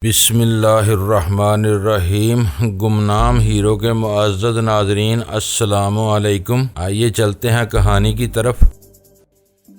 بسم اللہ الرحمن الرحیم۔ گمنام ہیرو کے معزز ناظرین، السلام علیکم۔ آئیے چلتے ہیں کہانی کی طرف۔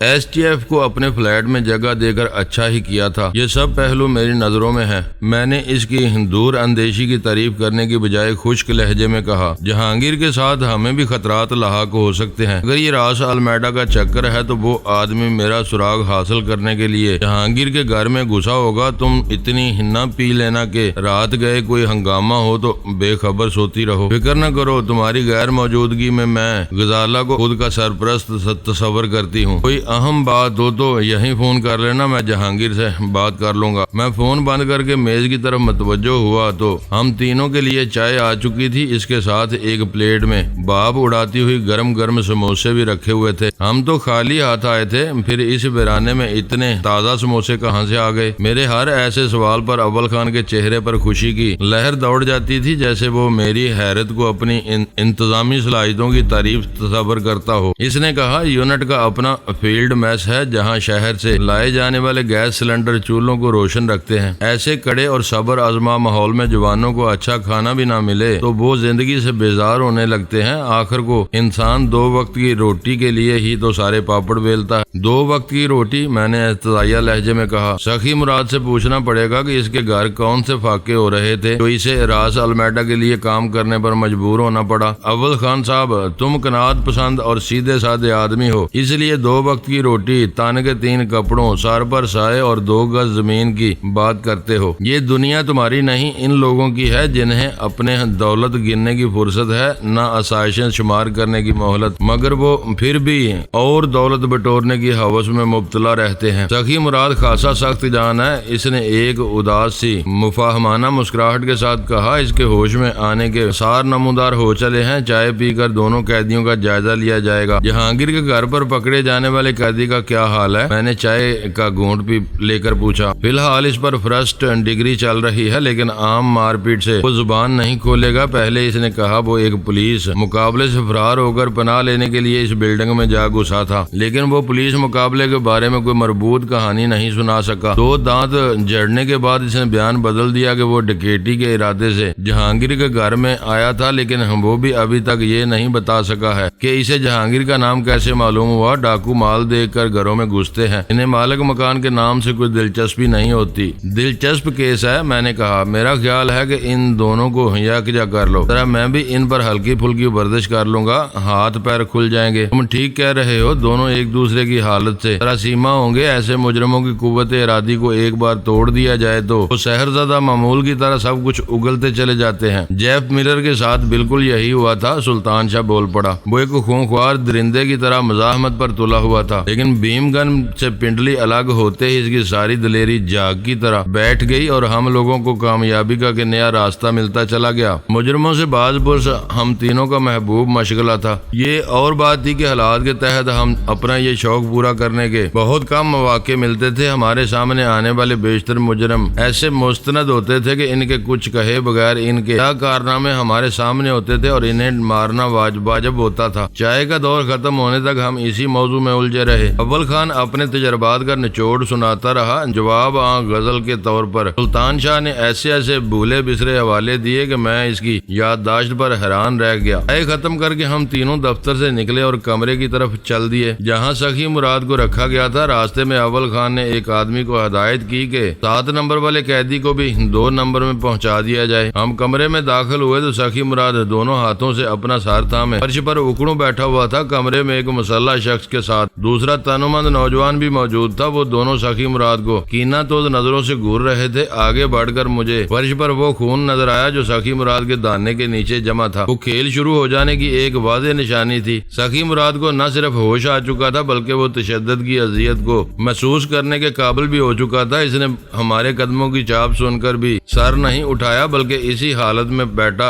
ایس ٹی ایف کو اپنے فلیٹ میں جگہ دے کر اچھا ہی کیا تھا، یہ سب پہلو میری نظروں میں ہے۔ میں نے اس کی دور اندیشی کی تعریف کرنے کی بجائے خشک لہجے میں کہا، جہانگیر کے ساتھ ہمیں بھی خطرات لاحق ہو سکتے ہیں۔ اگر یہ راس المیڈا کا چکر ہے تو وہ آدمی میرا سراغ حاصل کرنے کے لیے جہانگیر کے گھر میں گھسا ہوگا۔ تم اتنی نہ پی لینا کہ رات گئے کوئی ہنگامہ ہو تو بے خبر سوتی رہو۔ فکر نہ کرو، تمہاری غیر موجودگی میں غزالہ کو خود کا سرپرست تصور کرتی ہوں۔ کوئی اہم بات ہو تو یہیں فون کر لینا، میں جہانگیر سے بات کر لوں گا۔ میں فون بند کر کے میز کی طرف متوجہ ہوا تو ہم تینوں کے لیے چائے آ چکی تھی، اس کے ساتھ ایک پلیٹ میں بھاپ اڑاتی ہوئی گرم گرم سموسے بھی رکھے ہوئے تھے۔ ہم تو خالی ہاتھ آئے تھے، پھر اس ویرانے میں اتنے تازہ سموسے کہاں سے آ گئے؟ میرے ہر ایسے سوال پر اول خان کے چہرے پر خوشی کی لہر دوڑ جاتی تھی، جیسے وہ میری حیرت کو اپنی انتظامی صلاحیتوں کی تعریف تصور کرتا ہو۔ اس نے کہا، یونٹ کا اپنا فیلڈ میس ہے جہاں شہر سے لائے جانے والے گیس سلنڈر چولہوں کو روشن رکھتے ہیں۔ ایسے کڑے اور صبر آزما ماحول میں جوانوں کو اچھا کھانا بھی نہ ملے تو وہ زندگی سے بیزار ہونے لگتے ہیں۔ آخر کو انسان 2 وقت کی روٹی کے لیے ہی تو سارے پاپڑ بیلتا ہے۔ 2 وقت کی روٹی، میں نے احتجاجیہ لہجے میں کہا۔ سخی مراد سے پوچھنا پڑے گا کہ اس کے گھر کون سے فاقے ہو رہے تھے جو اسے راس المیڈا کے لیے کام کرنے پر مجبور ہونا پڑا۔ اول خان صاحب، تم قناعت پسند اور سیدھے سادے آدمی ہو، اس لیے 2 وقت کی روٹی، تن کے 3 کپڑوں، سر پر سائے اور 2 گز زمین کی بات کرتے ہو۔ یہ دنیا تمہاری نہیں، ان لوگوں کی ہے جنہیں اپنے دولت گننے کی فرصت ہے، نہ آسائشیں شمار کرنے کی مہلت، مگر وہ پھر بھی اور دولت بٹورنے کی ہوس میں مبتلا رہتے ہیں۔ سخی مراد خاصا سخت جان ہے، اس نے ایک اداس سی مفاہمانہ مسکراہٹ کے ساتھ کہا۔ اس کے ہوش میں آنے کے آثار نمودار ہو چلے ہیں۔ چائے پی کر دونوں قیدیوں کا جائزہ لیا جائے گا۔ جہانگیر کے گھر پر پکڑے جانے والے قیدی کا کیا حال ہے؟ میں نے چائے کا گھونٹ بھی لے کر پوچھا۔ فی الحال اس پر فرسٹ ڈگری چل رہی ہے، لیکن عام مار پیٹ سے وہ زبان نہیں کھولے گا۔ پہلے اس نے کہا وہ ایک پولیس مقابلے سے فرار ہو کر پناہ لینے کے لیے اس بلڈنگ میں جا گھسا تھا، لیکن وہ پولیس مقابلے کے بارے میں کوئی مربوط کہانی نہیں سنا سکا۔ 2 دانت جڑنے کے بعد اس نے بیان بدل دیا کہ وہ ڈکیتی کے ارادے سے جہانگیر کے گھر میں آیا تھا، لیکن وہ بھی ابھی تک یہ نہیں بتا سکا ہے کہ اسے جہانگیر کا نام کیسے معلوم ہوا۔ ڈاکو مال دیکھ کر گھروں میں گھستے ہیں، انہیں مالک مکان کے نام سے کوئی دلچسپی نہیں ہوتی۔ دلچسپ کیس ہے، میں نے کہا۔ میرا خیال ہے کہ ان دونوں کو یکجا کر لو، ذرا میں بھی ان پر ہلکی پھلکی ورزش کر لوں گا، ہاتھ پیر کھل جائیں گے۔ تم ٹھیک کہہ رہے ہو، دونوں ایک دوسرے کی حالت سے ذرا سیما ہوں گے۔ ایسے مجرموں کی قوت ارادی کو ایک بار توڑ دیا جائے تو وہ سحرزدہ معمول کی طرح سب کچھ اگلتے چلے جاتے ہیں۔ جیف ملر کے ساتھ بالکل یہی ہوا تھا۔ سلطان شاہ بول پڑا۔ وہ ایک خونخوار درندے کی طرح مزاحمت پر تلا ہوا تھا، لیکن بھیم گن سے پنڈلی الگ ہوتے ہی اس کی ساری دلیری جاگ کی طرح بیٹھ گئی اور ہم لوگوں کو کامیابی کا کہ نیا راستہ ملتا چلا گیا۔ مجرموں سے باز پرس ہم تینوں کا محبوب مشغلہ تھا۔ یہ اور بات تھی کہ حالات کے تحت ہم اپنا یہ شوق پورا کرنے کے بہت کم مواقع ملتے تھے۔ ہمارے سامنے آنے والے بیشتر مجرم ایسے مستند ہوتے تھے کہ ان کے کچھ کہے بغیر ان کے کیا کارنامے ہمارے سامنے ہوتے تھے اور انہیں مارنا واجب ہوتا تھا۔ چائے کا دور ختم ہونے تک ہم اسی موضوع میں الجھے رہے۔ اول خان اپنے تجربات کا نچوڑ سناتا رہا، جواب غزل کے طور پر سلطان شاہ نے ایسے بھولے بسرے حوالے دیے کہ میں اس کی یادداشت پر حیران رہ گیا۔ چائے ختم کر کے ہم تینوں دفتر سے نکلے اور کمرے کی طرف چل دیے جہاں سخی مراد کو رکھا گیا تھا۔ راستے میں اول خان نے ایک آدمی کو ہدایت کی کہ 7 نمبر والے قیدی کو بھی 2 نمبر میں پہنچا دیا جائے۔ ہم کمرے میں داخل ہوئے تو سخی مراد دونوں ہاتھوں سے اپنا سر تھامے فرش پر اکڑوں بیٹھا ہوا تھا۔ کمرے میں ایک مسلح شخص کے ساتھ دوسرا تنومند نوجوان بھی موجود تھا۔ وہ دونوں سخی مراد کو کینہ توز نظروں سے گور رہے تھے۔ آگے بڑھ کر مجھے فرش پر وہ خون نظر آیا جو سخی مراد کے دانے کے نیچے جمع تھا۔ وہ کھیل شروع ہو جانے کی ایک واضح نشانی تھی۔ سخی مراد کو نہ صرف ہوش آ چکا تھا بلکہ وہ تشدد کی اذیت کو محسوس کرنے کے قابل بھی ہو چکا تھا۔ اس نے ہمارے قدموں کی چاپ سن کر بھی سر نہیں اٹھایا بلکہ اسی حالت میں بیٹھا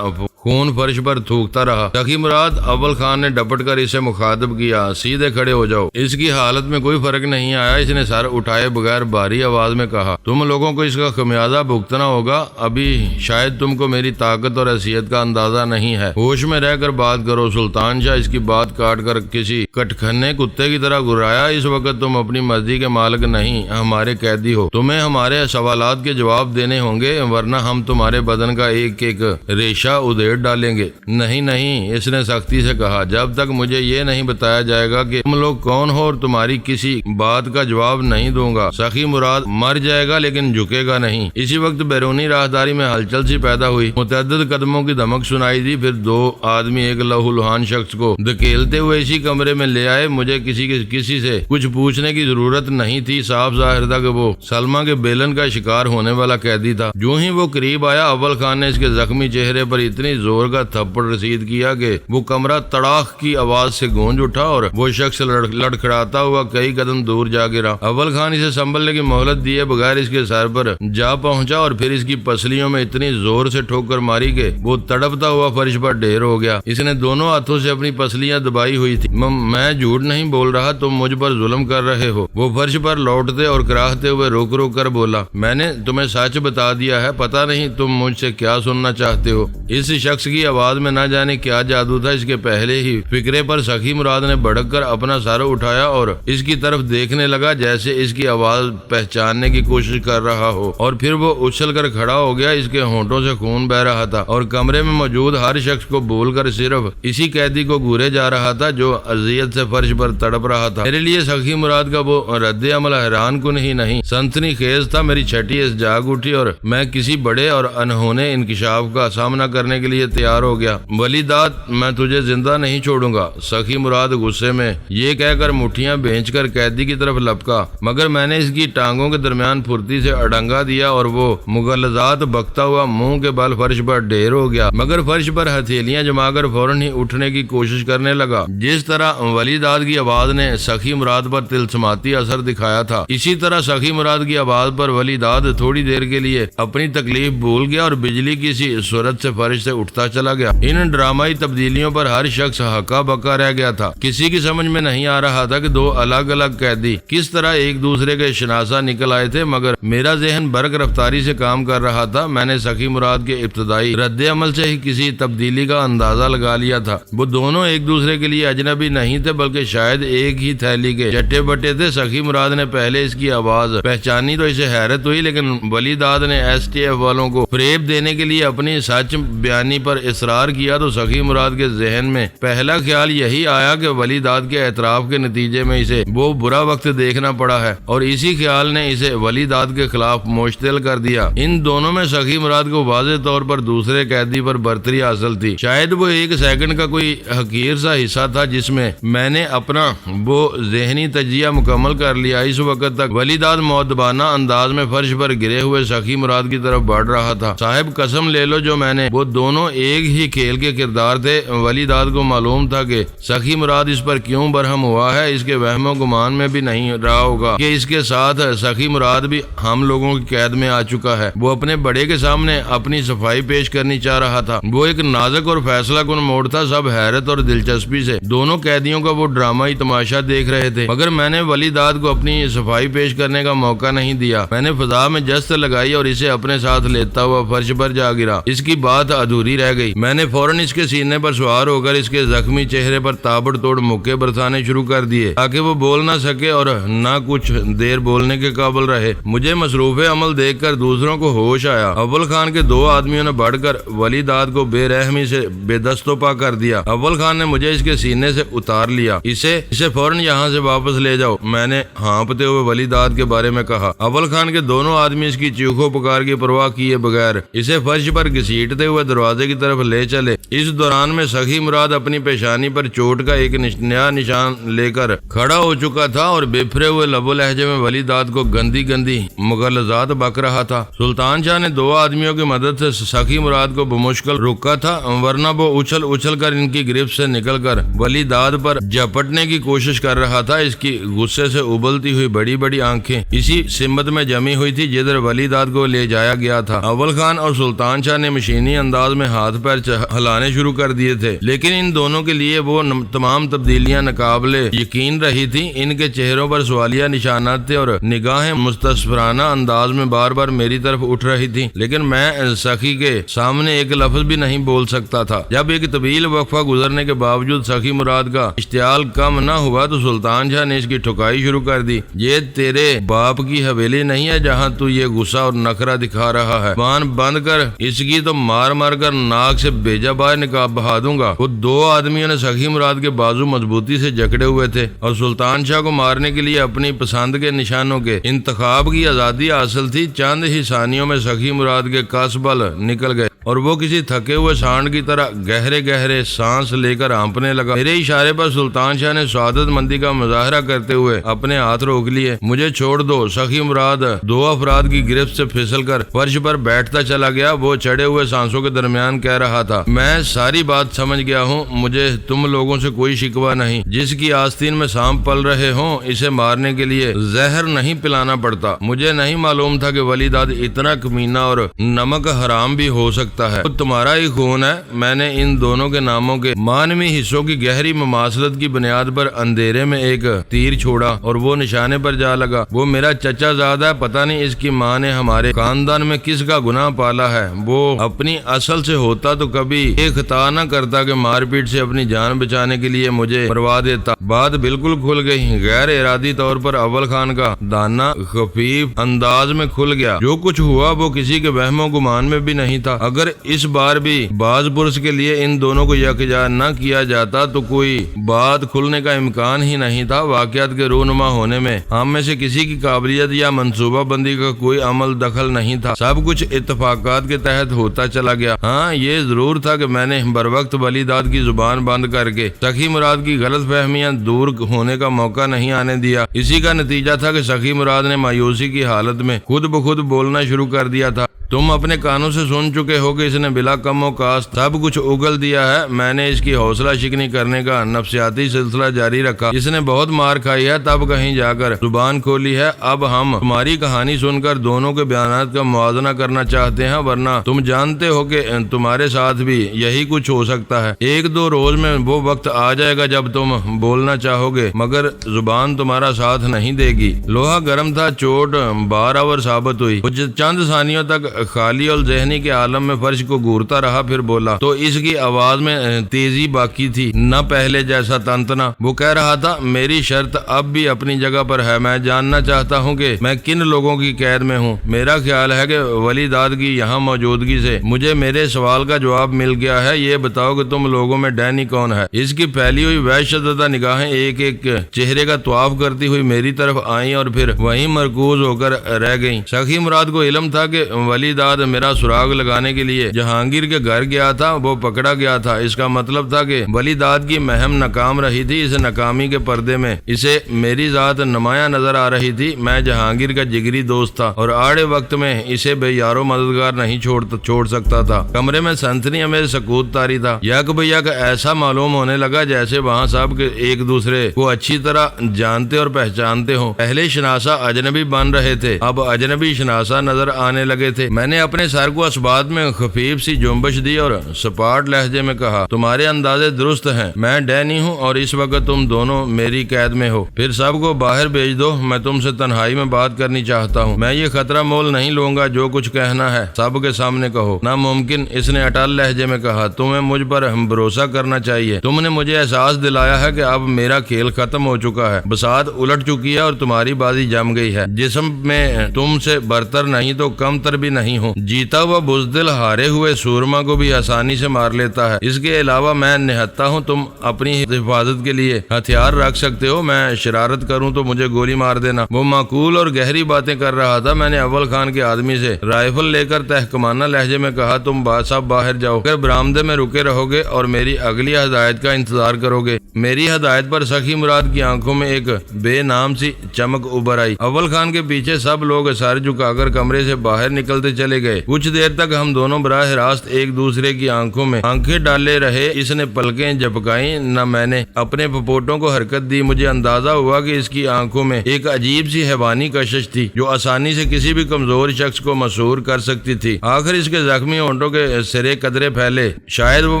خون فرش پر تھوکتا رہا۔ سخی مراد اول خان نے ڈپٹ کر اسے مخاطب کیا، سیدھے کھڑے ہو جاؤ۔ اس کی حالت میں کوئی فرق نہیں آیا، اس نے سر اٹھائے بغیر بھاری آواز میں کہا، تم لوگوں کو اس کا خمیازہ بھگتنا ہوگا، ابھی شاید تم کو میری طاقت اور حیثیت کا اندازہ نہیں ہے، ہوش میں رہ کر بات کرو۔ سلطان شاہ اس کی بات کاٹ کر کسی کٹکھنے کتے کی طرح گرایا، اس وقت تم اپنی مرضی کے مالک نہیں، ہمارے قیدی ہو، تمہیں ہمارے سوالات کے جواب دینے ہوں گے، ورنہ ہم تمہارے بدن کا ایک ایک ریشہ ادھیڑ ڈالیں گے۔ نہیں نہیں، اس نے سختی سے کہا، جب تک مجھے یہ نہیں بتایا جائے گا کہ تم لوگ کون ہو اور تمہاری کسی بات کا جواب نہیں دوں گا۔ سخی مراد مر جائے گا لیکن جھکے گا نہیں۔ اسی وقت بیرونی راہداری میں ہلچل سی پیدا ہوئی، متعدد قدموں کی دھمک سنائی دی، پھر دو آدمی ایک لہو لہان شخص کو دھکیلتے ہوئے اسی کمرے میں لے آئے۔ مجھے کسی سے کچھ پوچھنے کی ضرورت نہیں تھی، صاف ظاہر تھا کہ وہ سلمہ کے بیلن کا شکار ہونے والا قیدی تھا۔ جو ہی وہ قریب آیا، اول خان نے اس کے زخمی چہرے پر اتنی زور کا تھپڑ رسید کیا کہ وہ کمرہ تڑاخ کی آواز سے گونج اٹھا اور وہ شخص لڑکھڑاتا ہوا کئی قدم دور جا گرا۔ اول خان اسے سنبھلنے کی مہلت دیے بغیر اس کے سر پر جا پہنچا اور پھر اس کی پسلیوں میں اتنی زور سے ٹھوکر ماری کہ وہ تڑپتا ہوا فرش پر ڈھیر ہو گیا۔ اس نے دونوں ہاتھوں سے اپنی پسلیاں دبائی ہوئی تھی۔ میں جھوٹ نہیں بول رہا، تم مجھ پر ظلم کر رہے ہو۔ وہ فرش پر لوٹتے اور کراہتے ہوئے روک روک کر بولا، میں نے تمہیں سچ بتا دیا ہے، پتہ نہیں تم مجھ سے کیا سننا چاہتے ہو۔ اس شخص کی آواز میں نہ جانے کیا جادو تھا، اس کے پہلے ہی فکرے پر سخی مراد نے بھڑک کر اپنا سر اٹھایا اور اس کی طرف دیکھنے لگا جیسے اس کی آواز پہچاننے کی کوشش کر رہا ہو، اور پھر وہ اچھل کر کھڑا ہو گیا۔ اس کے ہونٹوں سے خون بہ رہا تھا اور کمرے میں موجود ہر شخص کو بول کر صرف اسی قیدی کو گورے جا رہا تھا جو اذیت سے فرش پر تڑپ رہا تھا۔ میرے لیے سخی مراد کا وہ رد عمل حیران کن ہی نہیں، سنسنی خیز تھا۔ میری چھٹی اس جاگ اٹھی اور میں کسی بڑے اور انہونے انکشاف کا سامنا کرنے کے لیے تیار ہو گیا۔ ولی داد، میں تجھے زندہ نہیں چھوڑوں گا، سخی مراد غصے میں یہ کہہ کر مٹھیاں بھینچ کر قیدی کی طرف لپکا، مگر میں نے اس کی ٹانگوں کے درمیان پھرتی سے اڈنگا دیا اور وہ مغلظات بکتا ہوا منہ کے بل فرش پر ڈھیر ہو گیا، مگر فرش پر ہتھیلیاں جما کر فوراً ہی اٹھنے کی کوشش کرنے لگا۔ جس طرح ولی داد کی آواز نے سخی مراد پر تلسماتی اثر دکھایا تھا، اسی طرح سخی مراد کی آواز پر ولی داد تھوڑی دیر کے لیے اپنی تکلیف بھول گیا اور بجلی کی سی صورت سے فرش سے اٹھتا چلا گیا۔ ان ڈرامائی تبدیلیوں پر ہر شخص ہکا بکا رہ گیا تھا۔ کسی کی سمجھ میں نہیں آ رہا تھا کہ دو الگ الگ قیدی کس طرح ایک دوسرے کے شناسا نکل آئے تھے، مگر میرا ذہن برق رفتاری سے کام کر رہا تھا۔ میں نے سخی مراد کے ابتدائی رد عمل سے ہی کسی تبدیلی کا اندازہ لگا لیا تھا۔ وہ دونوں ایک دوسرے کے لیے اجنبی نہیں تھے، بلکہ شاید ایک ہی تھیلی کے چٹے بٹے تھے۔ سخی مراد نے پہلے اس کی آواز پہچانی تو اسے حیرت ہوئی، لیکن ولی داد نے ایس ٹی ایف والوں کو فریب دینے کے لیے اپنی سچ بیانی پر اصرار کیا تو سخی مراد کے ذہن میں پہلا خیال یہی آیا کہ ولی داد کے اعتراف کے نتیجے میں اسے وہ برا وقت دیکھنا پڑا ہے، اور اسی خیال نے اسے ولی داد کے خلاف مشتعل کر دیا۔ ان دونوں میں سخی مراد کو واضح طور پر دوسرے قیدی پر برتری حاصل تھی۔ شاید وہ ایک سیکنڈ کا کوئی حقیر سا حصہ تھا جس میں نے اپنا وہ ذہنی تجزیہ مکمل کر لیا۔ اس وقت تک ولی داد مؤدبانہ انداز میں فرش پر گرے ہوئے سخی مراد کی طرف بڑھ رہا تھا۔ صاحب قسم لے لو جو میں نے، وہ دونوں ایک ہی کھیل کے کردار تھے۔ ولی داد کو معلوم تھا کہ سخی مراد اس پر کیوں برہم ہوا ہے، اس کے وہم و گمان میں بھی نہیں رہا ہوگا کہ اس کے ساتھ سخی مراد بھی ہم لوگوں کی قید میں آ چکا ہے۔ وہ اپنے بڑے کے سامنے اپنی صفائی پیش کرنی چاہ رہا تھا۔ وہ ایک نازک اور فیصلہ کن موڑ تھا۔ سب حیرت اور دلچسپی سے دونوں قیدیوں کا وہ ڈرامائی تماشا دیکھ رہے تھے، مگر میں نے ولی داد کو اپنی صفائی پیش کرنے کا موقع نہیں دیا۔ میں نے فضا میں جست لگائی اور اسے اپنے ساتھ لیتا ہوا فرش پر جا گرا۔ اس کی بات ادھوری رہ گئی۔ میں نے فوراً اس کے سینے پر سوار ہو کر اس کے زخمی چہرے پر تابڑ توڑ مکے برسانے شروع کر دیے تاکہ وہ بول نہ سکے اور نہ کچھ دیر بولنے کے قابل رہے۔ مجھے مصروف عمل دیکھ کر دوسروں کو ہوش آیا۔ اول خان کے دو آدمیوں نے بڑھ کر ولی داد کو بے رحمی سے بے دست و پا کر دیا۔ اول خان نے مجھے اس کے سینے سے اتار لیا۔ اسے فوراً یہاں سے واپس لے جاؤ، میں نے ہانپتے ہوئے ولی داد کے بارے میں کہا۔ اول خان کے دونوں آدمی اس کی چیخو پکار کی پرواہ کیے بغیر اسے فرش پر گھسیٹتے ہوئے دروازے کی طرف لے چلے۔ اس دوران میں سخی مراد اپنی پیشانی پر چوٹ کا ایک نیا نشان لے کر کھڑا ہو چکا تھا اور بفرے ہوئے لب و لہجے میں ولی داد کو گندی گندی مغلظات بک رہا تھا۔ سلطان شاہ نے دو آدمیوں کی مدد سے سخی مراد کو بمشکل روکا تھا، ورنہ وہ اچھل کر ان کی گرفت سے نکل کر ولی داد پر جھپٹنے کی کوشش کر رہا تھا۔ اس کی غصے سے ابلتی ہوئی بڑی بڑی آنکھیں اسی سمت میں جمی ہوئی تھی جدھر ولی داد کو لے جایا گیا تھا۔ اول خان اور سلطان شاہ نے مشینی انداز میں ہاتھ پیر ہلانے شروع کر دیے تھے، لیکن ان دونوں کے لیے وہ تمام تبدیلیاں ناقابل یقین رہی تھیں۔ ان کے چہروں پر سوالیہ نشانات تھے اور نگاہیں مستصفرانہ انداز میں بار بار میری طرف اٹھ رہی تھیں، لیکن میں سخی کے سامنے ایک لفظ بھی نہیں بول سکتا تھا۔ جب ایک طویل وقفہ گزرنے کے باوجود سخی مراد کا اشتعال کم نہ ہوا تو سلطان شاہ نے اس کی ٹھکائی شروع کر دی۔ یہ تیرے باپ کی حویلی نہیں ہے جہاں تو یہ غصہ اور نخرہ دکھا رہا ہے، زبان بند کر، اس کی تو مار مار کر ناک سے بیجا باہر بہا دوں گا۔ وہ دو آدمیوں نے سخی مراد کے بازو مضبوطی سے جکڑے ہوئے تھے اور سلطان شاہ کو مارنے کے لیے اپنی پسند کے نشانوں کے انتخاب کی آزادی حاصل تھی۔ چند ہی ثانیوں میں سخی مراد کے کاسبل نکل گئے اور وہ کسی تھکے ہوئے سانڈ کی طرح گہرے گہرے سانس لے کر ہانپنے لگا۔ میرے اشارے پر سلطان شاہ نے سعادت مندی کا مظاہرہ کرتے ہوئے اپنے ہاتھ روک لیے۔ مجھے چھوڑ دو، سخی مراد دو افراد کی گرفت سے پھسل کر فرش پر بیٹھتا چلا گیا۔ وہ چڑھے ہوئے سانسوں کے درمیان کہہ رہا تھا، میں ساری بات سمجھ گیا ہوں، مجھے تم لوگوں سے کوئی شکوہ نہیں۔ جس کی آستین میں سانپ پل رہے ہوں اسے مارنے کے لیے زہر نہیں پلانا پڑتا۔ مجھے نہیں معلوم تھا کہ ولی داد اتنا کمینہ اور نمک حرام بھی ہو سکتا ہے۔ وہ تمہارا ہی خون ہے۔ میں نے ان دونوں کے ناموں کے معنوی حصوں کی گہری مماثلت کی بنیاد پر اندھیرے میں ایک تیر چھوڑا اور وہ نشانے پر جا لگا۔ وہ میرا چچا زادہ ہے، پتہ نہیں اس کی ماں نے ہمارے خاندان میں کس کا گناہ پالا ہے۔ وہ اپنی اصل سے ہوتا تو کبھی ایک خطا نہ کرتا کہ مار پیٹ سے اپنی جان بچانے کے لیے مجھے مروا دیتا۔ بات بالکل کھل گئی۔ غیر ارادی طور پر اول خان کا دانا خفیف انداز میں کھل گیا۔ جو کچھ ہوا وہ کسی کے وہم و گمان میں بھی نہیں تھا۔ اگر اس بار بھی باز پرس کے لیے ان دونوں کو یکجا نہ کیا جاتا تو کوئی بات کھلنے کا امکان ہی نہیں تھا۔ واقعات کے رونما ہونے میں ہم میں سے کسی کی قابلیت یا منصوبہ بندی کا کوئی عمل دخل نہیں تھا۔ سب کچھ اتفاقات کے تحت ہوتا چلا گیا۔ ہاں، یہ ضرور تھا کہ میں نے بروقت ولی داد کی زبان بند کر کے سخی مراد کی غلط فہمیاں دور ہونے کا موقع نہیں آنے دیا۔ اسی کا نتیجہ تھا کہ سخی مراد نے مایوسی کی حالت میں خود بخود بولنا شروع کر دیا تھا۔ تم اپنے کانوں سے سن چکے ہو کہ اس نے بلا کم و کاست سب کچھ اگل دیا ہے۔ میں نے اس کی حوصلہ شکنی کرنے کا نفسیاتی سلسلہ جاری رکھا۔ اس نے بہت مار کھائی ہے، تب کہیں جا کر زبان کھولی ہے۔ اب ہم تمہاری کہانی سن کر دونوں کے بیانات کا موازنہ کرنا چاہتے ہیں، ورنہ تم جانتے ہو کہ تمہارے ساتھ بھی یہی کچھ ہو سکتا ہے۔ ایک دو روز میں وہ وقت آ جائے گا جب تم بولنا چاہو گے مگر زبان تمہارا ساتھ نہیں دے گی۔ لوہا گرم تھا، چوٹ بارآور ثابت ہوئی۔ وہ چند ثانیوں تک خالی اور ذہنی کے عالم میں فرش کو گورتا رہا، پھر بولا تو اس کی آواز میں تیزی باقی تھی، نہ پہلے جیسا تنتنا۔ وہ کہہ رہا تھا، میری شرط اب بھی اپنی جگہ پر ہے۔ میں جاننا چاہتا ہوں کہ میں کن لوگوں کی قید میں ہوں۔ میرا خیال ہے کہ ولی داد کی یہاں موجودگی سے مجھے میرے سوال کا جواب مل گیا ہے۔ یہ بتاؤ کہ تم لوگوں میں ڈینی کون ہے؟ اس کی پھیلی ہوئی وحشت زدہ نگاہیں ایک ایک چہرے کا طواف کرتی ہوئی میری طرف آئیں اور پھر وہیں مرکوز ہو کر رہ گئیں۔ سخی مراد کو علم تھا کہ ولی داد میرا سراغ لگانے کے لیے جہانگیر کے گھر گیا تھا، وہ پکڑا گیا تھا۔ اس کا مطلب تھا کہ ولی داد کی مہم ناکام رہی تھی۔ اس ناکامی کے پردے میں اسے میری ذات نمایاں نظر آ رہی تھی۔ میں جہانگیر کا جگری دوست تھا اور آڑے وقت میں اسے بے یار و مددگار نہیں چھوڑ سکتا تھا۔ کمرے میں سنسنی ہمیں سکوت طاری تھا۔ یک بہ یک ایسا معلوم ہونے لگا جیسے وہاں سب کے ایک دوسرے کو اچھی طرح جانتے اور پہچانتے ہوں۔ پہلے شناسا اجنبی بن رہے تھے، اب اجنبی شناسا نظر آنے لگے تھے۔ میں نے اپنے سر کو اسبات میں خفیف سی جنبش دی اور سپاٹ لہجے میں کہا، تمہارے اندازے درست ہیں، میں ڈینی ہوں اور اس وقت تم دونوں میری قید میں ہو۔ پھر سب کو باہر بھیج دو، میں تم سے تنہائی میں بات کرنی چاہتا ہوں۔ میں یہ خطرہ مول نہیں لوں گا، جو کچھ کہنا ہے سب کے سامنے کہو۔ ناممکن، اس نے اٹل لہجے میں کہا، تمہیں مجھ پر بھروسہ کرنا چاہیے۔ تم نے مجھے احساس دلایا ہے کہ اب میرا کھیل ختم ہو چکا ہے، بساط الٹ چکی ہے اور تمہاری بازی جم گئی ہے۔ جسم میں تم سے برتر نہیں تو کم تر بھی نہیں ہوں۔ جیتا ہوا بزدل ہارے ہوئے سورما کو بھی آسانی سے مار لیتا ہے۔ اس کے علاوہ میں نہتا ہوں، تم اپنی حفاظت کے لیے ہتھیار رکھ سکتے ہو۔ میں شرارت کروں تو مجھے گولی مار دینا۔ وہ معقول اور گہری باتیں کر رہا تھا۔ میں نے اول خان کے آدمی سے رائفل لے کر تحکمانہ لہجے میں کہا، تم سب باہر جاؤ، اگر برآمدے میں رکے رہو گے اور میری اگلی ہدایت کا انتظار کرو گے۔ میری ہدایت پر سخی مراد کی آنکھوں میں ایک بے نام سی چمک ابھر آئی۔ اول خان کے پیچھے سب لوگ سر جھکا کر کمرے سے باہر نکلتے ہوتے چلے گئے۔ کچھ دیر تک ہم دونوں براہ راست ایک دوسرے کی آنکھوں میں آنکھیں ڈالے رہے۔ اس نے پلکیں جھپکائیں، نہ میں نے اپنے پپوٹوں کو حرکت دی۔ مجھے اندازہ ہوا کہ اس کی آنکھوں میں ایک عجیب سی حیوانی کشش تھی جو آسانی سے کسی بھی کمزور شخص کو مسحور کر سکتی تھی۔ آخر اس کے زخمی ہونٹوں کے سرے قدرے پھیلے، شاید وہ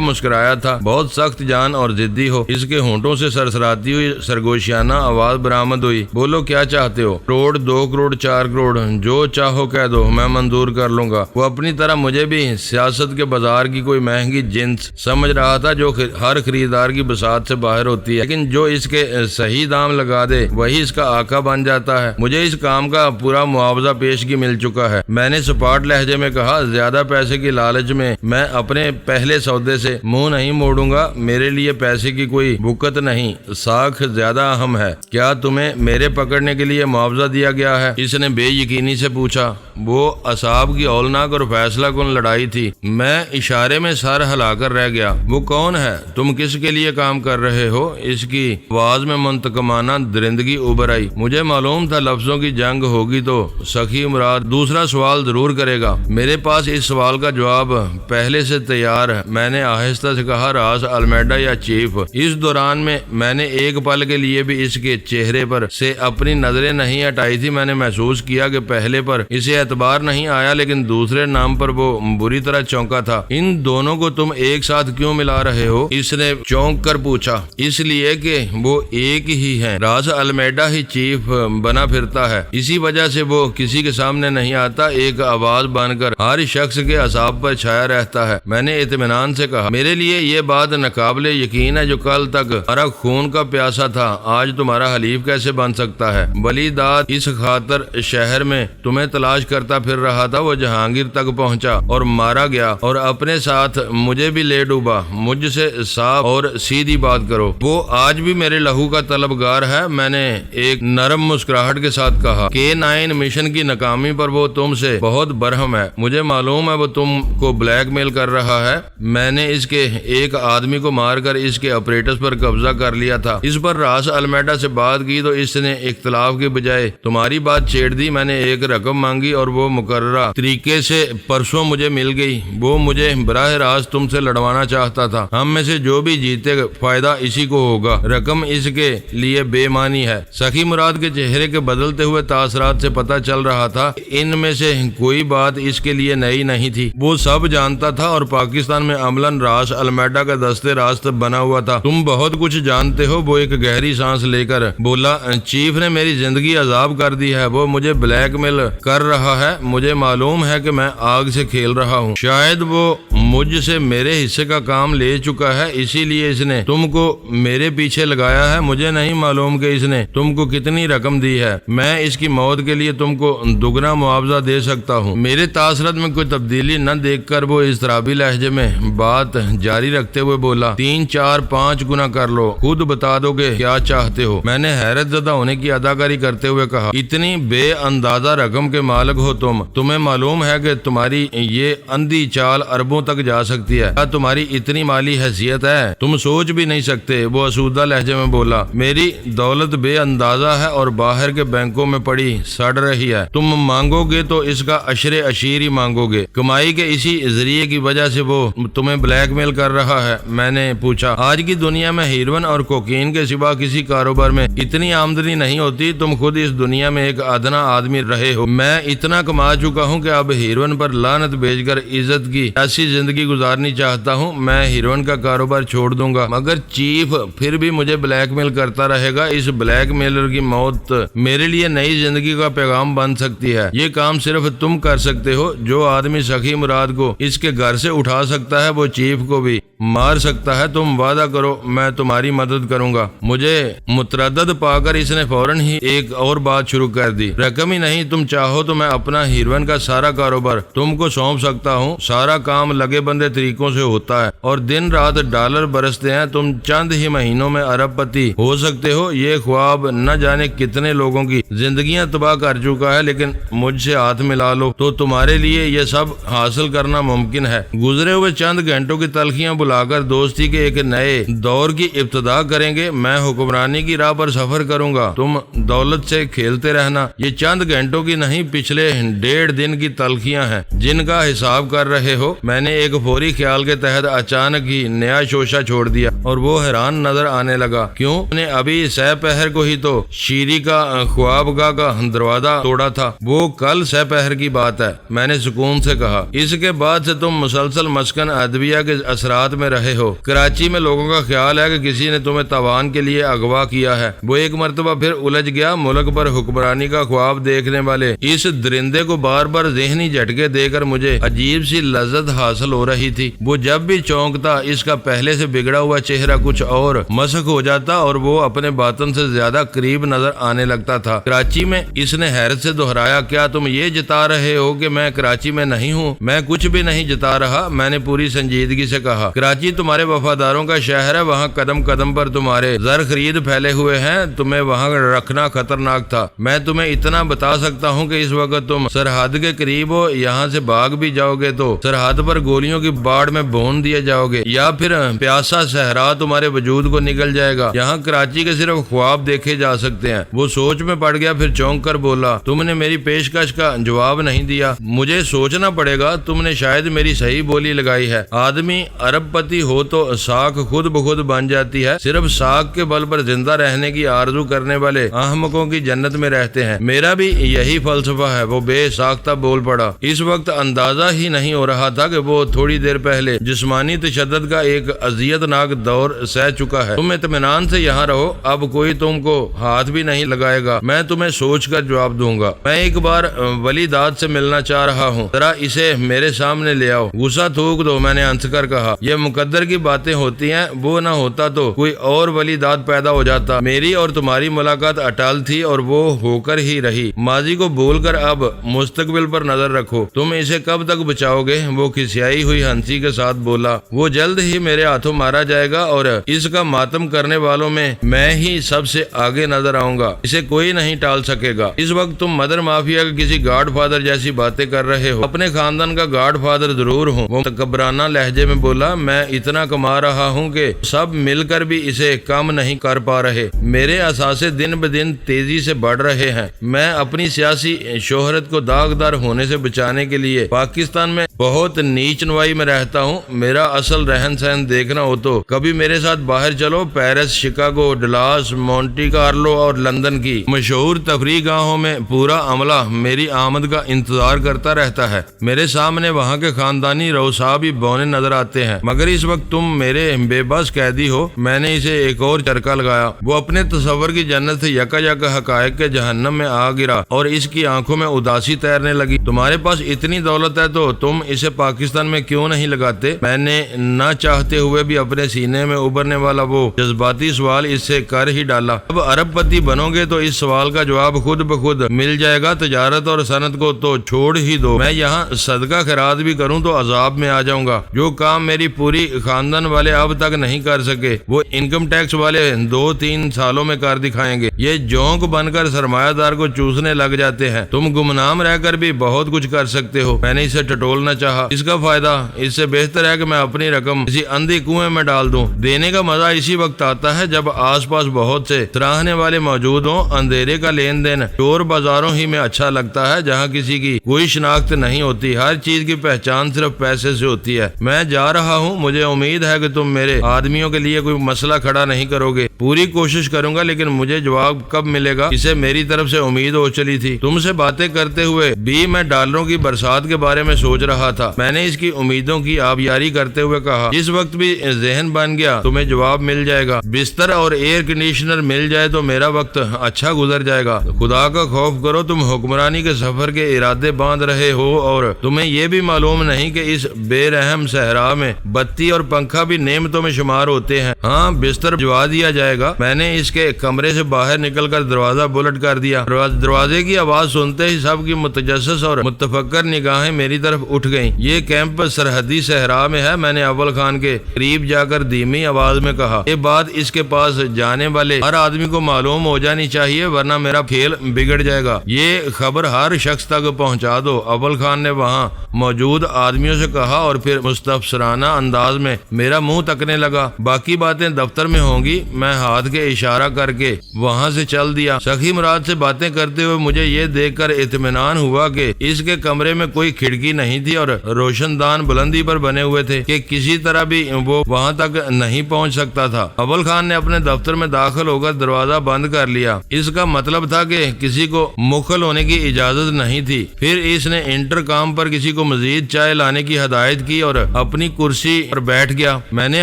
مسکرایا تھا، بہت سخت جان اور ضدی ہو۔ اس کے ہونٹوں سے سرسراتی ہوئی سرگوشیانہ آواز برآمد ہوئی، بولو کیا چاہتے ہو؟ کروڑ، 2 کروڑ، 4 کروڑ، جو چاہو کہہ دو، میں منظور کر لوں گا۔ وہ اپنی طرح مجھے بھی سیاست کے بازار کی کوئی مہنگی جنس سمجھ رہا تھا جو ہر خریدار کی بساط سے باہر ہوتی ہے، لیکن جو اس کے صحیح دام لگا دے وہی اس کا آقا بن جاتا ہے۔ مجھے اس کام کا پورا معاوضہ پیشگی مل چکا ہے، میں نے سپاٹ لہجے میں کہا۔ زیادہ پیسے کی لالچ میں اپنے پہلے سودے سے منہ نہیں موڑوں گا۔ میرے لیے پیسے کی کوئی بکت نہیں، ساکھ زیادہ اہم ہے۔ کیا تمہیں میرے پکڑنے کے لیے معاوضہ دیا گیا ہے؟ اس نے بے یقینی سے پوچھا۔ وہ اصحاب کی اولناک اور فیصلہ کن لڑائی تھی۔ میں اشارے میں سر ہلا کر رہ گیا۔ وہ کون ہے؟ تم کس کے لیے کام کر رہے ہو؟ اس کی آواز میں منتقمانہ درندگی ابھر آئی۔ مجھے معلوم تھا لفظوں کی جنگ ہوگی تو سخی مراد دوسرا سوال ضرور کرے گا۔ میرے پاس اس سوال کا جواب پہلے سے تیار ہے، میں نے آہستہ سے کہا۔ راز المیڈا یا چیف؟ اس دوران میں نے ایک پل کے لیے بھی اس کے چہرے پر سے اپنی نظریں نہیں ہٹائی تھی۔ میں نے محسوس کیا کہ پہلے پر اسے اعتبار نہیں آیا، لیکن دوسرے نام پر وہ بری طرح چونکا تھا۔ ان دونوں کو تم ایک ساتھ کیوں ملا رہے ہو؟ اس نے چونک کر پوچھا۔ اس لیے کہ وہ ایک ہی ہیں۔ راز المیڈا ہی چیف بنا پھرتا ہے، اسی وجہ سے وہ کسی کے سامنے نہیں آتا، ایک آواز بن کر ہر شخص کے اعصاب پر چھایا رہتا ہے۔ میں نے اطمینان سے کہا، میرے لیے یہ بات ناقابل یقین ہے، جو کل تک ہمارا خون کا پیاسا تھا آج تمہارا حلیف کیسے بن سکتا ہے؟ ولی داد اس خاطر شہر میں تمہیں تلاش کرتا پھر رہا تھا، وہ جہانگیر تک پہنچا اور مارا گیا اور اپنے ساتھ مجھے بھی لے ڈوبا۔ مجھ سے صاف اور سیدھی بات کرو، وہ آج بھی میرے لہو کا طلبگار ہے۔ میں نے ایک نرم مسکراہٹ کے ساتھ کہا۔ K9 مشن کی ناکامی پر وہ تم سے بہت برہم ہے، مجھے معلوم ہے وہ تم کو بلیک میل کر رہا ہے۔ میں نے اس کے ایک آدمی کو مار کر اس کے آپریٹرز پر قبضہ کر لیا تھا۔ اس پر راس المیڈا سے بات کی تو اس نے اختلاف کے بجائے تمہاری بات چھیڑ دی۔ میں نے ایک رقم مانگی اور وہ مقررہ طریقے سے پرسوں مجھے مل گئی۔ وہ مجھے براہ راست تم سے لڑوانا چاہتا تھا۔ ہم میں سے جو بھی جیتے فائدہ اسی کو ہوگا، رقم اس کے لیے بے معنی ہے۔ سخی مراد کے چہرے کے بدلتے ہوئے تاثرات سے پتہ چل رہا تھا ان میں سے کوئی بات اس کے لیے نئی نہیں تھی، وہ سب جانتا تھا اور پاکستان میں عملاً راس المیڈا کا دستے راست بنا ہوا تھا۔ تم بہت کچھ جانتے ہو، وہ ایک گہری سانس لے کر بولا۔ چیف نے میری زندگی عذاب کر دی ہے، وہ مجھے بلیک میل کر رہا ہے، مجھے معلوم ہے کہ میں آگ سے کھیل رہا ہوں۔ شاید وہ مجھ سے میرے حصے کا کام لے چکا ہے، اسی لیے اس نے تم کو میرے پیچھے لگایا ہے۔ مجھے نہیں معلوم کہ اس نے تم کو کتنی رقم دی ہے، میں اس کی موت کے لیے تم کو دگنا معاوضہ دے سکتا ہوں۔ میرے تاثرات میں کوئی تبدیلی نہ دیکھ کر وہ اضطرابی لہجے میں بات جاری رکھتے ہوئے بولا، 3، 4، 5 گنا کر لو، خود بتا دو کہ کیا چاہتے ہو۔ میں نے حیرت زدہ ہونے کی اداکاری کرتے ہوئے کہا، اتنی بے اندازہ رقم کے مالک ہو تمہیں معلوم ہے کہ تمہاری یہ اندھی چال اربوں تک جا سکتی ہے، کیا تمہاری اتنی مالی حیثیت ہے؟ تم سوچ بھی نہیں سکتے۔ وہ اسودہ لہجے میں بولا، میری دولت بے اندازہ ہے اور باہر کے بینکوں میں پڑی سڑ رہی ہے، تم مانگو گے تو اس کا عشرے عشیر ہی مانگو گے۔ کمائی کے اسی ذریعے کی وجہ سے وہ تمہیں بلیک میل کر رہا ہے؟ میں نے پوچھا۔ آج کی دنیا میں ہیروئن اور کوکین کے سوا کسی کاروبار میں اتنی آمدنی نہیں ہوتی، تم خود اس دنیا میں ایک ادنا آدمی رہے ہو۔ میں اتنا کما چکا ہوں کہ اب ہیروئن پر لعنت بھیج کر عزت کی ایسی زندگی گزارنی چاہتا ہوں۔ میں ہیروئن کا کاروبار چھوڑ دوں گا، مگر چیف پھر بھی مجھے بلیک میل کرتا رہے گا۔ اس بلیک میلر کی موت میرے لیے نئی زندگی کا پیغام بن سکتی ہے۔ یہ کام صرف تم کر سکتے ہو۔ جو آدمی سخی مراد کو اس کے گھر سے اٹھا سکتا ہے وہ چیف کو بھی مار سکتا ہے۔ تم وعدہ کرو میں تمہاری مدد کروں گا۔ مجھے متردد پا کر اس نے فوراً ہی ایک اور بات شروع کر دی، رقم ہی نہیں، تم چاہو تو میں اپنا ہیروئن کا سارا کاروبار تم کو سونپ سکتا ہوں۔ سارا کام لگے بندے طریقوں سے ہوتا ہے اور دن رات ڈالر برستے ہیں۔ تم چند ہی مہینوں میں ارب پتی ہو سکتے ہو۔ یہ خواب نہ جانے کتنے لوگوں کی زندگیاں تباہ کر چکا ہے، لیکن مجھ سے ہاتھ ملا لو تو تمہارے لیے یہ سب حاصل کرنا ممکن ہے۔ گزرے ہوئے چند گھنٹوں کی تلخیاں بلا کر دوستی کے ایک نئے دور کی ابتدا کریں گے۔ میں حکمرانی کی راہ پر سفر کروں گا، تم دولت سے کھیلتے رہنا۔ یہ چند گھنٹوں کی نہیں، پچھلے 1.5 دن کی تلخیاں ہیں جن کا حساب کر رہے ہو۔ میں نے ایک فوری خیال کے تحت اچانک ہی نیا شوشہ چھوڑ دیا اور وہ حیران نظر آنے لگا۔ کیوں؟ نے ابھی سہ پہر کو ہی تو شیری کا خوابگاہ کا دروازہ توڑا تھا۔ وہ کل سہ پہر کی بات ہے، میں نے سکون سے کہا۔ اس کے بعد سے تم مسلسل مسکن ادویہ کے اثرات میں رہے ہو۔ کراچی میں لوگوں کا خیال ہے کہ کسی نے تمہیں تاوان کے لیے اغوا کیا ہے۔ وہ ایک مرتبہ پھر الجھ گیا۔ ملک پر حکمرانی کا خواب دیکھنے والے اس درندے کو بار بار ذہنی جھٹکے دے کر مجھے عجیب سی لذت حاصل ہو رہی تھی۔ وہ جب بھی چونکتا اس کا پہلے سے بگڑا ہوا چہرہ کچھ اور مسخ ہو جاتا اور وہ اپنے باطن سے زیادہ قریب نظر آنے لگتا تھا۔ کراچی میں اس نے حیرت سے دہرایا، کیا تم یہ جتا رہے ہو کہ میں کراچی میں نہیں ہوں؟ میں کچھ بھی نہیں جتا رہا، میں نے پوری سنجیدگی سے کہا۔ کراچی تمہارے وفاداروں کا شہر ہے، وہاں قدم قدم پر تمہارے زر خرید پھیلے ہوئے ہیں، تمہیں وہاں رکھنا خطرناک تھا۔ میں تمہیں اتنا بتا سکتا ہوں کہ اس وقت تم سرحد کے قریب ہو، یہاں سے بھاگ بھی جاؤ گے تو سرحد پر گولیوں کی باڑ میں بھون دیے جاؤ گے، یا پھر پیاسا صحرا تمہارے وجود کو نگل جائے گا۔ یہاں کراچی کے صرف خواب دیکھے جا سکتے ہیں۔ وہ سوچ میں پڑ گیا، پھر چونک کر بولا، تم نے میری پیشکش کا جواب نہیں دیا، مجھے سوچنا پڑے گا، تم نے شاید میری صحیح بولی لگائی ہے۔ آدمی ارب پتی ہو تو ساکھ خود بخود بن جاتی ہے، صرف ساکھ کے بل پر زندہ رہنے کی آرزو کرنے والے احمقوں کی جنت میں رہتے ہیں۔ میرا بھی یہی فلسفہ ہے۔ وہ بے ساختہ بول پڑا۔ اس وقت اندازہ ہی نہیں ہو رہا تھا کہ وہ تھوڑی دیر پہلے جسمانی تشدد کا ایک اذیت ناک دور سہ چکا ہے۔ تم اطمینان سے یہاں رہو، اب کوئی تم کو ہاتھ بھی نہیں لگائے گا، میں تمہیں سوچ کر جواب دوں گا۔ میں ایک بار ولی داد سے ملنا چاہ رہا ہوں، ذرا اسے میرے سامنے لے آؤ۔ غصہ تھوک دو، میں نے ہنس کر کہا۔ یہ مقدر کی باتیں ہوتی ہیں، وہ نہ ہوتا تو کوئی اور ولی داد پیدا ہو جاتا۔ میری اور تمہاری ملاقات اٹل تھی اور وہ ہو کر ہی رہی۔ ماضی کو بھول کر اب مستقبل پر نظر رکھو۔ تم اسے کب تک بچاؤ گے؟ وہ کھسیائی ہوئی ہنسی کے ساتھ بولا۔ وہ جلد ہی میرے ہاتھوں مارا جائے گا اور اس کا ماتم کرنے والوں میں ہی سب سے آگے نظر آؤں گا، اسے کوئی نہیں ٹال سکے گا۔ اس وقت تم مدر مافیا کے کسی گاڈ فادر جیسی باتیں کر رہے ہو۔ اپنے خاندان کا گاڈ فادر ضرور ہوں، وہ تکبرانہ لہجے میں بولا۔ میں اتنا کما رہا ہوں کہ سب مل کر بھی اسے کم نہیں کر پا رہے۔ میرے اثاثے دن بدن تیزی سے بڑھ رہے ہیں۔ میں اپنی سیاسی شہرت کو داغدار ہونے سے بچانے کے لیے پاکستان میں بہت نیچ نوائی میں رہتا ہوں۔ میرا اصل رہن سہن دیکھنا ہو تو کبھی میرے ساتھ باہر چلو۔ Paris, Chicago, Dallas, Monte Carlo اور لندن کی مشہور تفریح گاہوں میں پورا عملہ میری آمد کا انتظار کرتا رہتا ہے۔ میرے سامنے وہاں کے خاندانی روسا بھی بونے نظر آتے ہیں، مگر اس وقت تم میرے بے بس قیدی ہو۔ میں نے اسے ایک اور چرکا لگایا۔ وہ اپنے تصور کی جنت سے یکا یکا حقائق کے جہنم میں آ گرا اور اس کی آنکھوں میں اداسی تیرنے لگی۔ تمہارے پاس اتنی دولت ہے تو تم اسے پاکستان میں کیوں نہیں لگاتے؟ میں نے نہ چاہتے ہوئے بھی اپنے سینے میں ابھرنے والا وہ جذباتی سوال اس سے کر ہی ڈالا۔ اب ارب پتی بنو گے تو اس سوال کا جواب خود بخود مل جائے گا۔ تجارت اور صنعت کو تو چھوڑ ہی دو، میں یہاں صدقہ خیرات بھی کروں تو عذاب میں آ جاؤں گا۔ جو کام میری پوری خاندان والے اب تک نہیں کر سکے وہ انکم ٹیکس والے 2-3 سالوں میں کر دکھائیں گے۔ یہ جونک بن کر سرمایہ دار کو چوسنے لگ جاتے ہیں۔ تم گمنام رہ کر بھی بہت کچھ کر سکتے ہو۔ میں نے اسے ٹٹولنا چاہا۔ اس کا فائدہ؟ اس سے بہتر ہے کہ میں اپنی رقم کسی اندھی کنویں میں ڈال دوں۔ دینے کا مزہ اسی وقت آتا ہے جب آس پاس بہت سے سراہنے والے موجود ہوں۔ اندھیرے کا لین دین چور بازاروں ہی میں اچھا لگتا ہے جہاں کسی کی کوئی شناخت نہیں ہوتی، ہر چیز کی پہچان صرف پیسے سے ہوتی ہے۔ میں جا رہا ہوں، مجھے امید ہے کہ تم میرے آدمیوں کے لیے کوئی مسئلہ کھڑا نہیں کرو گے۔ پوری کوشش کروں گا، لیکن مجھے جواب کب ملے گا اسے میری طرف سے امید ہو چلی تھی۔ تم سے باتیں کرتے ہوئے بھی میں ڈالروں کی برسات کے بارے میں سوچ رہا تھا۔ میں نے اس کی امیدوں کی آبیاری کرتے ہوئے کہا، جس وقت بھی ذہن بن گیا تمہیں جواب مل جائے گا۔ بستر اور ایئر کنڈیشنر مل جائے تو میرا وقت اچھا گزر جائے گا۔ خدا کا خوف کرو، تم حکمرانی کے سفر کے ارادے باندھ رہے ہو اور تمہیں یہ بھی معلوم نہیں کہ اس بے رحم صحرا میں بتی اور پنکھا بھی نعمتوں میں شمار ہوتے ہیں۔ ہاں، بستر جوا دیا جائے جائے گا۔ میں نے اس کے کمرے سے باہر نکل کر دروازہ بلٹ کر دیا۔ دروازے کی آواز سنتے ہی سب کی متجسس اور متفکر نگاہیں میری طرف اٹھ گئیں۔ یہ کیمپ سرحدی صحرا میں ہے، میں نے اول خان کے قریب جا کر دھیمی آواز میں کہا۔ یہ بات اس کے پاس جانے والے ہر آدمی کو معلوم ہو جانی چاہیے، ورنہ میرا کھیل بگڑ جائے گا۔ یہ خبر ہر شخص تک پہنچا دو۔ اول خان نے وہاں موجود آدمیوں سے کہا اور پھر مستفسرانہ انداز میں میرا منہ تکنے لگا۔ باقی باتیں دفتر میں ہوں گی۔ میں ہاتھ کے اشارہ کر کے وہاں سے چل دیا۔ سخی مراد سے باتیں کرتے ہوئے مجھے یہ دیکھ کر اطمینان ہوا کہ اس کے کمرے میں کوئی کھڑکی نہیں تھی اور روشن دان بلندی پر بنے ہوئے تھے کہ کسی طرح بھی وہ وہاں تک نہیں پہنچ سکتا تھا۔ اول خان نے اپنے دفتر میں داخل ہو کر دروازہ بند کر لیا۔ اس کا مطلب تھا کہ کسی کو مخل ہونے کی اجازت نہیں تھی۔ پھر اس نے انٹرکام پر کسی کو مزید چائے لانے کی ہدایت کی اور اپنی کرسی پر بیٹھ گیا۔ میں نے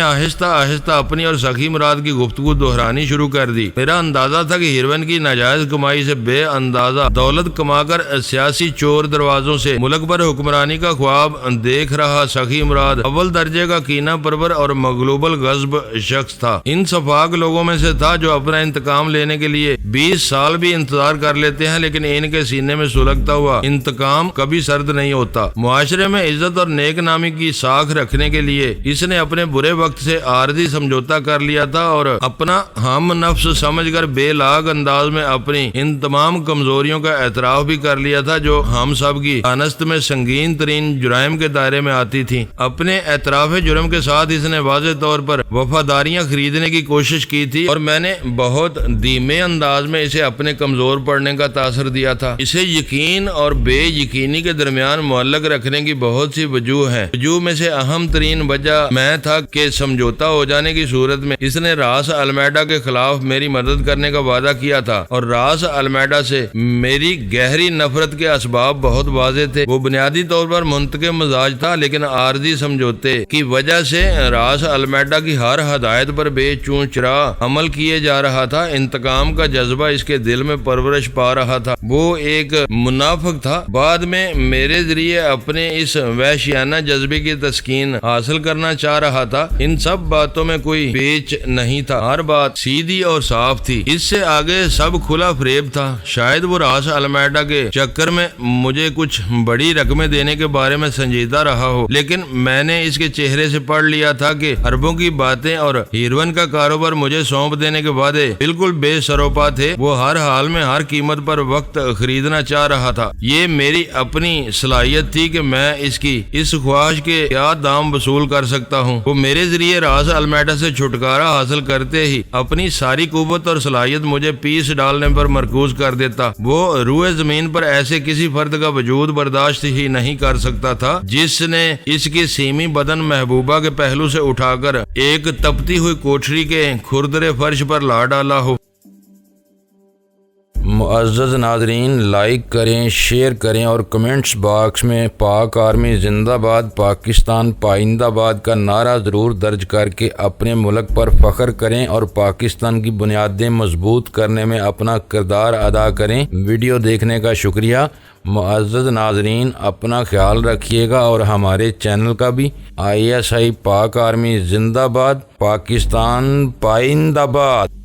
آہستہ آہستہ اپنی اور سخی مراد کی گفتگو دہرانی شروع کر دی۔ میرا اندازہ تھا کہ ہیروین کی ناجائز کمائی سے بے اندازہ دولت کما کر سیاسی چور دروازوں سے ملک پر حکمرانی کا خواب دیکھ رہا سخی مراد اول درجے کا کینہ پرور اور مغلوب الغضب شخص تھا۔ ان سفاک لوگوں میں سے تھا جو اپنا انتقام لینے کے لیے 20 سال بھی انتظار کر لیتے ہیں، لیکن ان کے سینے میں سلگتا ہوا انتقام کبھی سرد نہیں ہوتا۔ معاشرے میں عزت اور نیک نامی کی ساکھ رکھنے کے لیے اس نے اپنے برے وقت سے عارضی سمجھوتا کر لیا تھا اور اپنا ہم نفس سمجھ کر بے لاگ انداز میں اپنی ان تمام کمزوریوں کا اعتراف بھی کر لیا تھا جو ہم سب کی دانست میں سنگین ترین جرائم کے دائرے میں آتی تھی۔ اپنے اعتراف جرم کے ساتھ اس نے واضح طور پر وفاداریاں خریدنے کی کوشش کی تھی اور میں نے بہت دھیمے انداز میں اسے اپنے کمزور پڑنے کا تاثر دیا تھا۔ اسے یقین اور بے یقینی کے درمیان معلق رکھنے کی بہت سی وجوہ ہیں۔ وجوہ میں سے اہم ترین وجہ میں تھا کہ سمجھوتا ہو جانے کی صورت میں اس نے راس المیڈا کے خلاف میری مدد کرنے کا وعدہ کیا تھا اور راس المیڈا سے میری گہری نفرت کے اسباب بہت واضح تھے۔ وہ بنیادی طور پر منتقم مزاج تھا، لیکن عارضی سمجھوتے کی وجہ سے راس المیڈا کی ہر ہدایت پر بے چون چرا عمل کیے جا رہا تھا۔ انتقام کا جذبہ اس کے دل میں پرورش پا رہا تھا۔ وہ ایک منافق تھا۔ بعد میں میرے ذریعے اپنے اس وحشیانہ جذبے کی تسکین حاصل کرنا چاہ رہا تھا۔ ان سب باتوں میں کوئی پیچ نہیں تھا، ہر بات سیدھی اور صاف تھی۔ اس سے آگے سب کھلا فریب تھا۔ شاید وہ راس المیڈا کے چکر میں مجھے کچھ بڑی رقمیں دینے کے بارے میں سنجیدہ رہا ہو، لیکن میں نے اس کے چہرے سے پڑھ لیا تھا کہ اربوں کی باتیں اور ہیروین کا کاروبار مجھے سونپ دینے کے وعدے بالکل بے سروپا تھے۔ وہ ہر حال میں ہر قیمت پر وقت خریدنا چاہ رہا تھا۔ یہ میری اپنی صلاحیت تھی کہ میں اس کی اس خواہش کے کیا دام وصول کر سکتا ہوں۔ وہ میرے ذریعے راس المیڈا سے چھٹکارا حاصل کرتے ہی اپنی ساری قوت اور صلاحیت مجھے پیس ڈالنے پر مرکوز کر دیتا۔ وہ روئے زمین پر ایسے کسی فرد کا وجود برداشت ہی نہیں کر سکتا تھا جس نے اس کی سیمی بدن محبوبہ کے پہلو سے اٹھا کر ایک تپتی ہوئی کوٹھری کے کھردرے فرش پر لا ڈالا ہو۔ معزز ناظرین، لائک کریں، شیئر کریں اور کمنٹس باکس میں پاک آرمی زندہ باد، پاکستان پائندہ باد کا نعرہ ضرور درج کر کے اپنے ملک پر فخر کریں اور پاکستان کی بنیادیں مضبوط کرنے میں اپنا کردار ادا کریں۔ ویڈیو دیکھنے کا شکریہ۔ معزز ناظرین، اپنا خیال رکھیے گا اور ہمارے چینل کا بھی۔ ISI پاک آرمی زندہ باد، پاکستان پائندہ باد۔